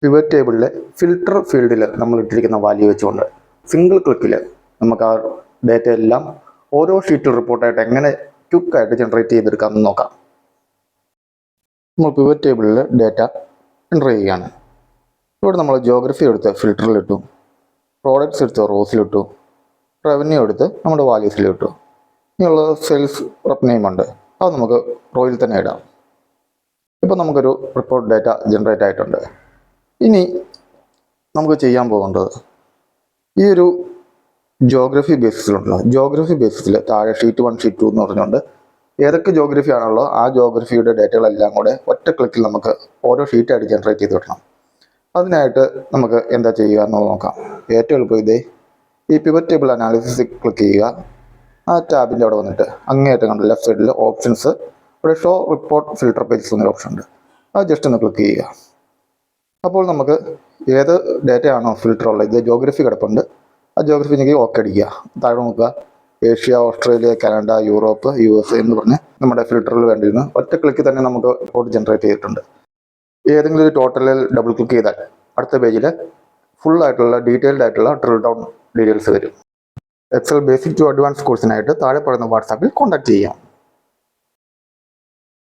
Pivot ടേബിളിലെ filter ഫീൽഡിൽ നമ്മൾ ഇട്ടിരിക്കുന്ന വാല്യൂ വെച്ചുകൊണ്ട് സിംഗിൾ ക്ലിക്കിൽ നമുക്ക് ആ ഡേറ്റ എല്ലാം ഓരോ ഷീറ്റിൽ റിപ്പോർട്ടായിട്ട് എങ്ങനെ ക്വിക്കായിട്ട് ജനറേറ്റ് ചെയ്തെടുക്കാമെന്ന് നോക്കാം. നമ്മൾ പിവറ്റ് ടേബിളിൽ ഡേറ്റ എൻ്റർ ചെയ്യുകയാണ്. ഇവിടെ നമ്മൾ ജോഗ്രഫി എടുത്ത് ഫിൽറ്ററിലിട്ടു, പ്രോഡക്റ്റ്സ് എടുത്ത് റോസിലിട്ടു, റവന്യൂ എടുത്ത് നമ്മുടെ വാല്യൂസിലിട്ടു. ഇനിയുള്ള സെയിൽസ് റെപ്പ് നെയിം ഉണ്ട്, അത് നമുക്ക് റോയിൽ തന്നെ ഇടാം. ഇപ്പോൾ നമുക്കൊരു റിപ്പോർട്ട് ഡേറ്റ ജനറേറ്റ് ആയിട്ടുണ്ട്. ഇനി നമുക്ക് ചെയ്യാൻ പോകുന്നത് ഈ ഒരു ജോഗ്രഫി ബേസിസിലുണ്ടല്ലോ, ജോഗ്രഫി ബേസിസിൽ താഴെ ഷീറ്റ് 1 ഷീറ്റ് 2 എന്ന് പറഞ്ഞുകൊണ്ട് ഏതൊക്കെ ജോഗ്രഫി ആണല്ലോ ആ ജോഗ്രഫിയുടെ ഡേറ്റകളെല്ലാം കൂടെ ഒറ്റ ക്ലിക്കിൽ നമുക്ക് ഓരോ ഷീറ്റായിട്ട് ജനറേറ്റ് ചെയ്ത് വിടണം. അതിനായിട്ട് നമുക്ക് എന്താ ചെയ്യുക എന്നുള്ളത് നോക്കാം. ഏറ്റവും എളുപ്പം ഇതേ ഈ പിവറ്റ് ടേബിൾ അനാലിസിസ് ക്ലിക്ക് ചെയ്യുക. ആ ടാബിൻ്റെ അവിടെ വന്നിട്ട് അങ്ങേയറ്റം കണ്ട് ലെഫ്റ്റ് സൈഡിൽ ഓപ്ഷൻസ് ഇവിടെ ഷോ റിപ്പോർട്ട് ഫിൽട്ടർ പേജസ് എന്നൊരു ഓപ്ഷൻ ഉണ്ട്, അത് ജസ്റ്റ് ഒന്ന് ക്ലിക്ക് ചെയ്യുക. അപ്പോൾ നമുക്ക് ഏത് ഡേറ്റയാണോ ഫിൽട്ടർ ഉള്ളത്, ഇത് ജോഗ്രഫി കിടപ്പുണ്ട്, ആ ജോഗ്രഫിക്ക് ഓക്കെ അടിക്കുക. താഴെ നോക്കുക, Asia, Australia, Canada, Europe, USA എന്ന് പറഞ്ഞ് നമ്മുടെ ഫിൽട്ടറിൽ വേണ്ടിയിരുന്ന ഒറ്റ ക്ലിക്ക് തന്നെ നമുക്ക് റിപ്പോർട്ട് ജനറേറ്റ് ചെയ്തിട്ടുണ്ട്. ഏതെങ്കിലും ഒരു ടോട്ടലിൽ ഡബിൾ ക്ലിക്ക് ചെയ്താൽ അടുത്ത പേജിൽ ഫുൾ ആയിട്ടുള്ള ഡീറ്റെയിൽഡ് ആയിട്ടുള്ള ഡ്രിൽ ഡൗൺ ഡീറ്റെയിൽസ് വരും. എക്സൽ ബേസിക് ടു അഡ്വാൻസ് കോഴ്സിനായിട്ട് താഴെ പറയുന്ന വാട്സാപ്പിൽ കോൺടാക്ട് ചെയ്യാം.